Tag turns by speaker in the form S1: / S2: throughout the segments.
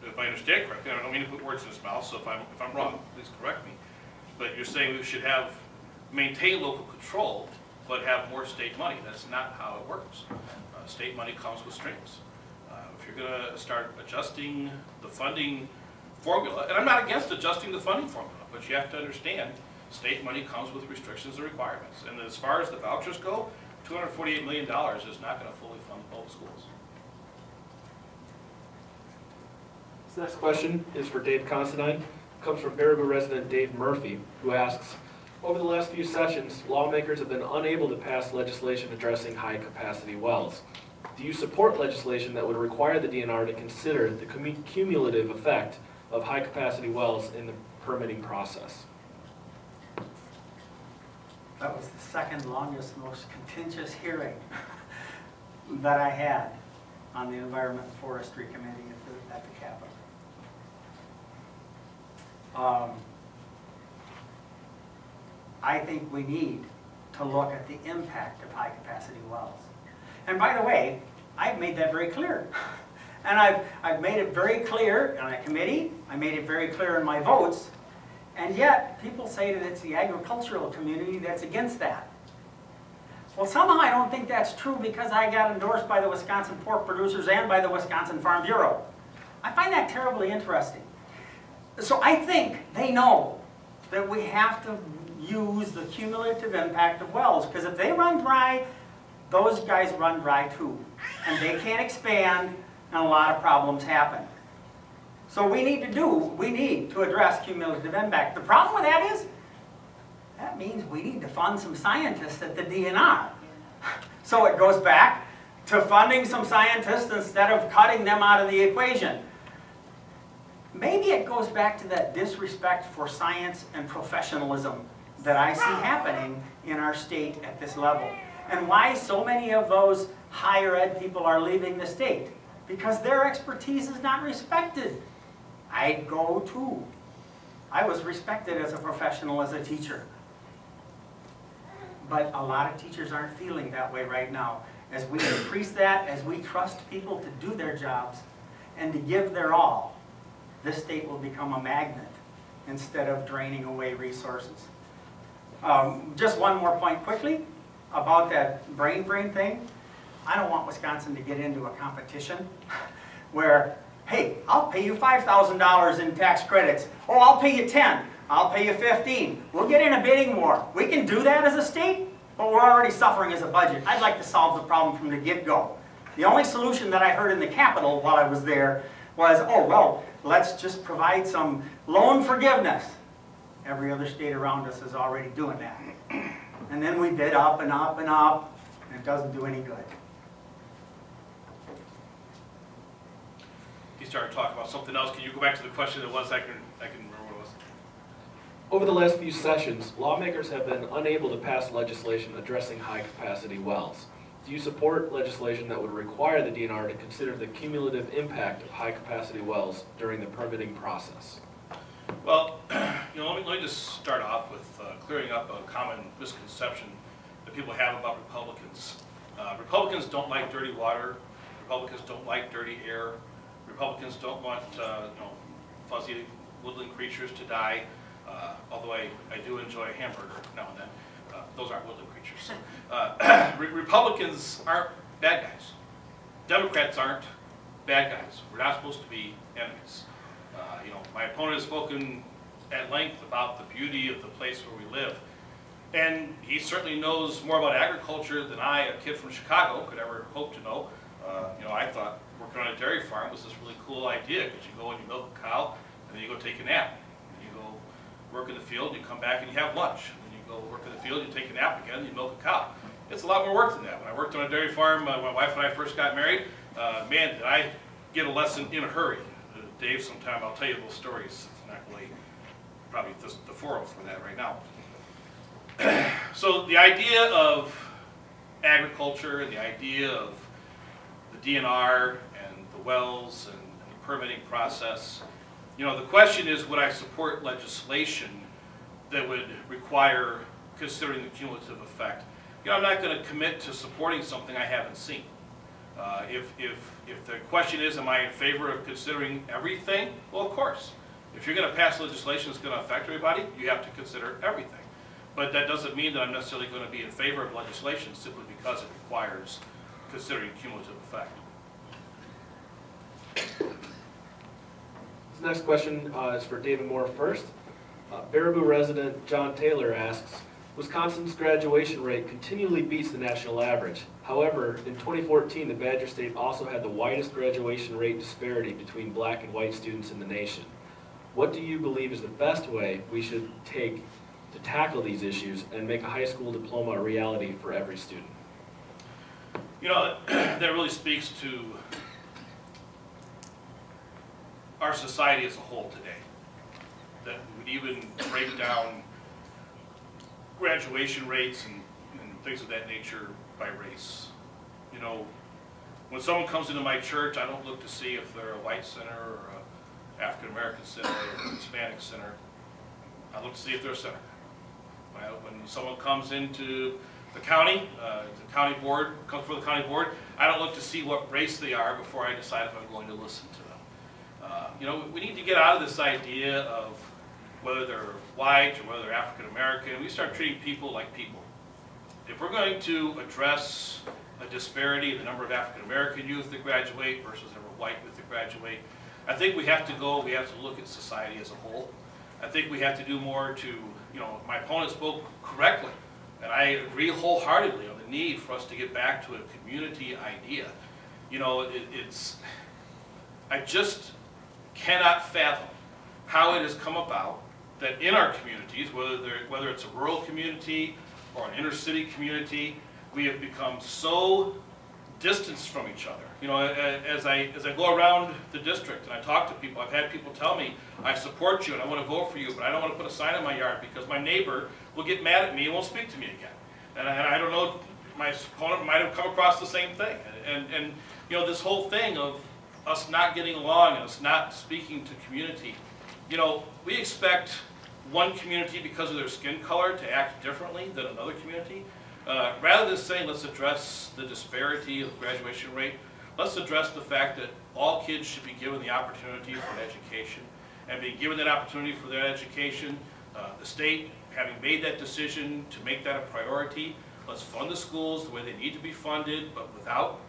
S1: if I understand correctly, I don't mean to put words in his mouth, so if I'm wrong, please correct me. But you're saying we should maintain local control, but have more state money. That's not how it works. State money comes with strings. If you're going to start adjusting the funding formula, and I'm not against adjusting the funding formula, but you have to understand state money comes with restrictions and requirements. And as far as the vouchers go, $248 million is not going to fully fund public schools.
S2: This next question is for Dave Considine. It comes from Baraboo resident Dave Murphy, who asks, over the last few sessions, lawmakers have been unable to pass legislation addressing high-capacity wells. Do you support legislation that would require the DNR to consider the cumulative effect of high-capacity wells in the permitting process?
S3: That was the second longest, most contentious hearing that I had on the Environment and Forestry Committee at the Capitol. I think we need to look at the impact of high-capacity wells. And by the way, I've made that very clear. And I've made it very clear on a committee, I made it very clear in my votes, and yet people say that it's the agricultural community that's against that. Well, somehow I don't think that's true because I got endorsed by the Wisconsin pork producers and by the Wisconsin Farm Bureau. I find that terribly interesting. So I think they know that we have to use the cumulative impact of wells, because if they run dry, those guys run dry too. And they can't expand, and a lot of problems happen. So we need to address cumulative impact. The problem with that is, that means we need to fund some scientists at the DNR. So it goes back to funding some scientists instead of cutting them out of the equation. Maybe it goes back to that disrespect for science and professionalism that I see happening in our state at this level. And why so many of those higher ed people are leaving the state. Because their expertise is not respected. I'd go too. I was respected as a professional, as a teacher. But a lot of teachers aren't feeling that way right now. As we increase that, as we trust people to do their jobs and to give their all, this state will become a magnet instead of draining away resources. Just one more point quickly about that brain drain thing. I don't want Wisconsin to get into a competition where, hey, I'll pay you $5,000 in tax credits. Oh, I'll pay you 10. I'll pay you 15. We'll get in a bidding war. We can do that as a state, but we're already suffering as a budget. I'd like to solve the problem from the get-go. The only solution that I heard in the Capitol while I was there was, oh, well, let's just provide some loan forgiveness. Every other state around us is already doing that. And then we bid up and up and up, and it doesn't do any good.
S1: You started talking about something else. Can you go back to the question that was? I can remember what it was.
S2: Over the last few sessions, lawmakers have been unable to pass legislation addressing high-capacity wells. Do you support legislation that would require the DNR to consider the cumulative impact of high-capacity wells during the permitting process?
S1: Well, let me just start off with clearing up a common misconception that people have about Republicans. Republicans don't like dirty water. Republicans don't like dirty air. Republicans don't want fuzzy woodland creatures to die, although I do enjoy a hamburger now and then. Those aren't woodland creatures. Republicans aren't bad guys. Democrats aren't bad guys. We're not supposed to be enemies. My opponent has spoken at length about the beauty of the place where we live. And he certainly knows more about agriculture than I, a kid from Chicago, could ever hope to know. I thought working on a dairy farm was this really cool idea, because you go and you milk a cow, and then you go take a nap. And you go work in the field, you come back and you have lunch. And then you go work in the field, you take a nap again, and you milk a cow. It's a lot more work than that. When I worked on a dairy farm, my wife and I first got married, man, did I get a lesson in a hurry. Dave, sometime I'll tell you those stories. It's not really probably the forum for that right now. So the idea of agriculture and the idea of the DNR and the wells and the permitting process, the question is, would I support legislation that would require considering the cumulative effect? I'm not going to commit to supporting something I haven't seen. If the question is, am I in favor of considering everything? Well, of course. If you're going to pass legislation that's going to affect everybody, you have to consider everything. But that doesn't mean that I'm necessarily going to be in favor of legislation simply because it requires considering cumulative effect.
S2: This next question is for David Moore first. Baraboo resident John Taylor asks, Wisconsin's graduation rate continually beats the national average. However, in 2014, the Badger State also had the widest graduation rate disparity between black and white students in the nation. What do you believe is the best way we should take to tackle these issues and make a high school diploma a reality for every student?
S1: You know, that really speaks to our society as a whole today. That would even break down graduation rates and things of that nature by race. You know, when someone comes into my church, I don't look to see if they're a white sinner or a African American sinner or a Hispanic sinner. I look to see if they're a sinner. When someone comes into the county board, comes before the county board, I don't look to see what race they are before I decide if I'm going to listen to them. You know, we need to get out of this idea of whether they're white or whether they're African American. We start treating people like people. If we're going to address a disparity in the number of African American youth that graduate versus the number of white youth that graduate, I think we have to look at society as a whole. I think we have to do more to, you know, my opponent spoke correctly, and I agree wholeheartedly on the need for us to get back to a community idea. You know, I just cannot fathom how it has come about that in our communities, whether it's a rural community or an inner city community, we have become so distanced from each other. You know, as I go around the district and I talk to people, I've had people tell me, I support you and I want to vote for you, but I don't want to put a sign in my yard because my neighbor will get mad at me and won't speak to me again. And I don't know, my opponent might have come across the same thing. And you know, this whole thing of us not getting along and us not speaking to community, you know, we expect one community because of their skin color to act differently than another community. Rather than saying let's address the disparity of graduation rate, let's address the fact that all kids should be given the opportunity for an education, and be given that opportunity for their education. The state, having made that decision to make that a priority, let's fund the schools the way they need to be funded, but without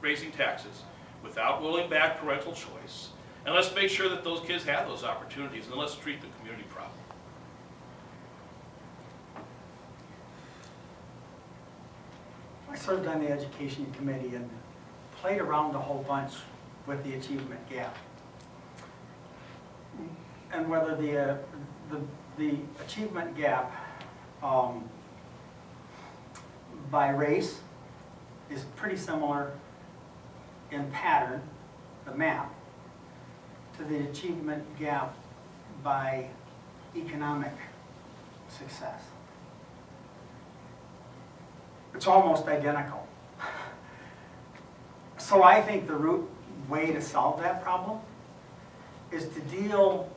S1: raising taxes, without rolling back parental choice, and let's make sure that those kids have those opportunities, and let's treat the community problem.
S3: I served on the education committee and played around a whole bunch with the achievement gap. And whether the achievement gap by race is pretty similar in pattern, the map, to the achievement gap by economic success. It's almost identical. So I think the root way to solve that problem is to deal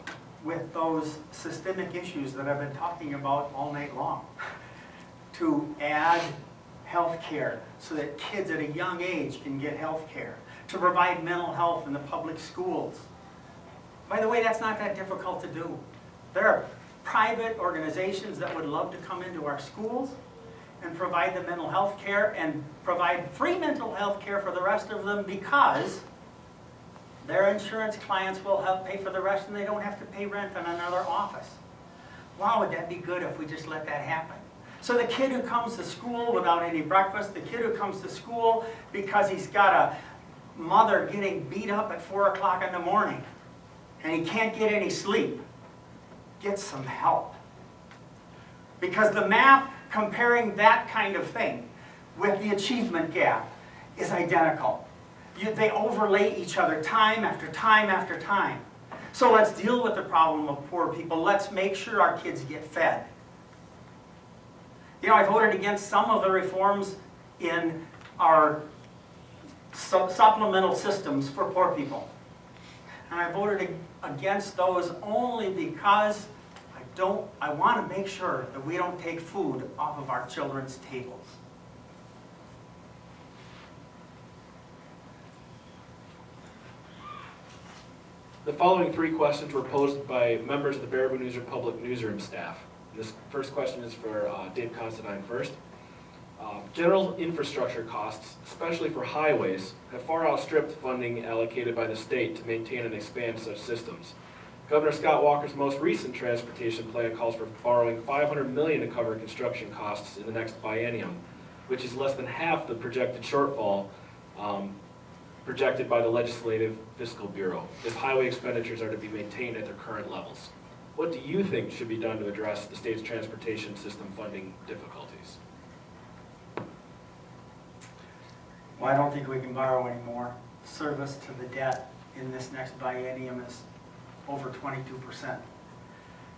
S3: with those systemic issues that I've been talking about all night long. To add health care so that kids at a young age can get health care. To provide mental health in the public schools. By the way, that's not that difficult to do. There are private organizations that would love to come into our schools and provide the mental health care and provide free mental health care for the rest of them because their insurance clients will help pay for the rest and they don't have to pay rent on another office. Wow, would that be good if we just let that happen? So the kid who comes to school without any breakfast, the kid who comes to school because he's got a mother getting beat up at 4 o'clock in the morning and he can't get any sleep, gets some help. Because the map comparing that kind of thing with the achievement gap is identical. They overlay each other time after time after time. So let's deal with the problem of poor people. Let's make sure our kids get fed. You know, I voted against some of the reforms in our supplemental systems for poor people. And I voted against those only because I want to make sure that we don't take food off of our children's tables.
S2: The following 3 questions were posed by members of the Baraboo News Republic newsroom staff. This first question is for Dave Considine first. General infrastructure costs, especially for highways, have far outstripped funding allocated by the state to maintain and expand such systems. Governor Scott Walker's most recent transportation plan calls for borrowing $500 million to cover construction costs in the next biennium, which is less than half the projected shortfall projected by the Legislative Fiscal Bureau if highway expenditures are to be maintained at their current levels. What do you think should be done to address the state's transportation system funding difficulties?
S3: Well, I don't think we can borrow anymore. Service to the debt in this next biennium is over 22%.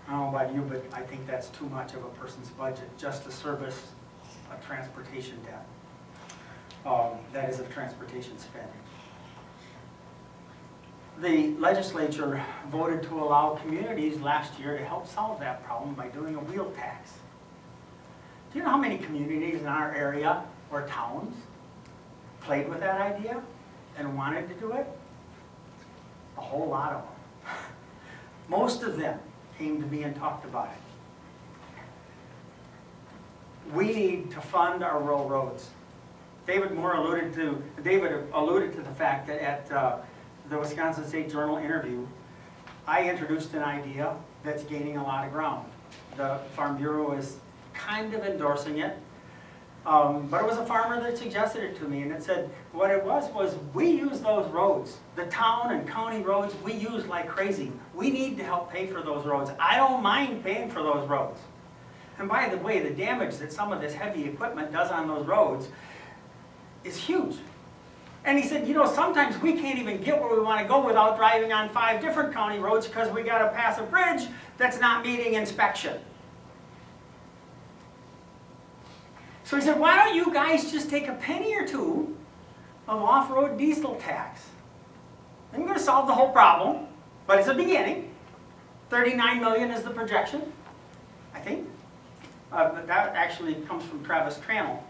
S3: I don't know about you, but I think that's too much of a person's budget just to service a transportation debt. That is, of transportation spending. The legislature voted to allow communities last year to help solve that problem by doing a wheel tax. Do you know how many communities in our area or towns played with that idea and wanted to do it? A whole lot of them. Most of them came to me and talked about it. We need to fund our rural roads. David alluded to the fact that at the Wisconsin State Journal interview, I introduced an idea that's gaining a lot of ground. The Farm Bureau is kind of endorsing it. But it was a farmer that suggested it to me, and it said what it was we use those roads. The town and county roads we use like crazy. We need to help pay for those roads. I don't mind paying for those roads. And by the way, the damage that some of this heavy equipment does on those roads is huge. And he said, you know, sometimes we can't even get where we want to go without driving on 5 different county roads because we got to pass a bridge that's not meeting inspection. So he said, why don't you guys just take a penny or two of off-road diesel tax? I'm going to solve the whole problem, but it's a beginning. $39 million is the projection, I think. But that actually comes from Travis Crannell,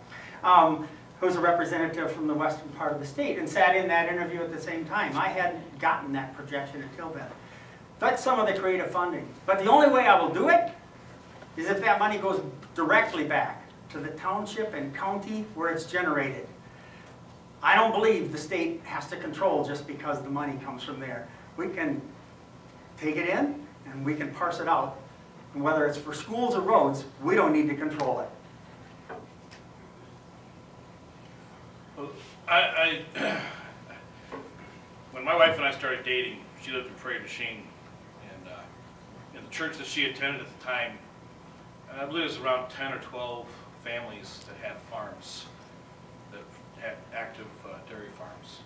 S3: who's a representative from the western part of the state and sat in that interview at the same time. I hadn't gotten that projection until then. That's some of the creative funding. But the only way I will do it is if that money goes directly back to the township and county where it's generated. I don't believe the state has to control just because the money comes from there. We can take it in and we can parse it out. And whether it's for schools or roads, we don't need to control it.
S1: Well, when my wife and I started dating, she lived in Prairie du Chien, and in the church that she attended at the time, I believe it was around 10 or 12 families that had farms, that had active dairy farms.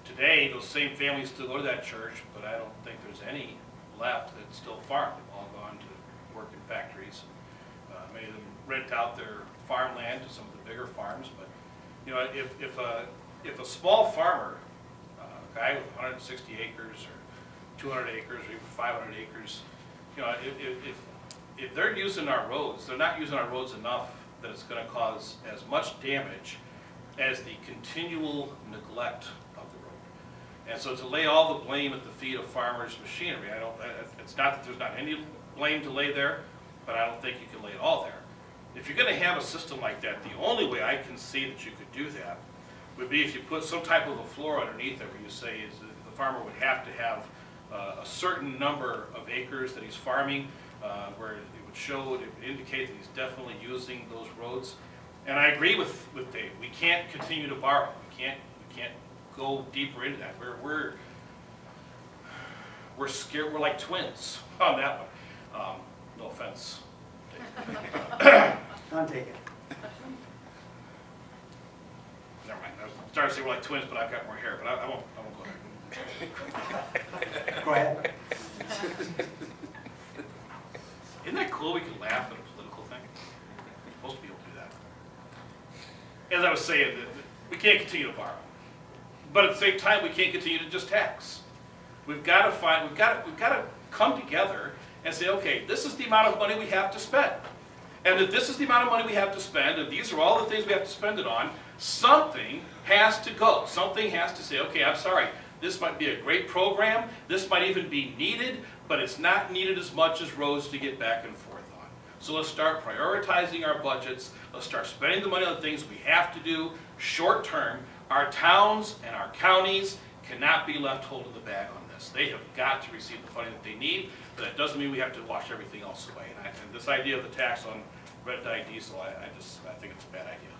S1: Today, those same families still go to that church, but I don't think there's any left that still farm. They've all gone to work in factories. Many of them rent out their farmland to some of the bigger farms, but you know, if a small farmer, a guy with 160 acres or 200 acres or even 500 acres, you know, if they're using our roads, they're not using our roads enough that it's going to cause as much damage as the continual neglect of the road. And so to lay all the blame at the feet of farmers' machinery, it's not that there's not any blame to lay there, but I don't think you can lay it all there. If you're going to have a system like that, the only way I can see that you could do that would be if you put some type of a floor underneath it where you say is the farmer would have to have a certain number of acres that he's farming, where it would show, it would indicate that he's definitely using those roads. And I agree with Dave. We can't continue to borrow. We can't go deeper into that. We're scared. We're like twins on that one. No offense.
S3: Don't take it.
S1: Never mind. I was starting to say we're like twins, but I've got more hair. But I won't go there.
S3: Go ahead.
S1: Isn't that cool? We can laugh at a political thing. We're supposed to be able to do that. As I was saying, we can't continue to borrow, but at the same time, we can't continue to just tax. We've got to come together and say, okay, this is the amount of money we have to spend, and if this is the amount of money we have to spend, and these are all the things we have to spend it on, something has to go. Something has to say, okay, I'm sorry, This might be a great program. This might even be needed, but it's not needed as much as roads to get back and forth on. So let's start prioritizing our budgets. Let's start spending the money on the things we have to do short term. Our towns and our counties cannot be left holding the bag on this. They have got to receive the funding that they need, but that doesn't mean we have to wash everything else away. And this idea of the tax on red dye diesel, I think it's a bad idea.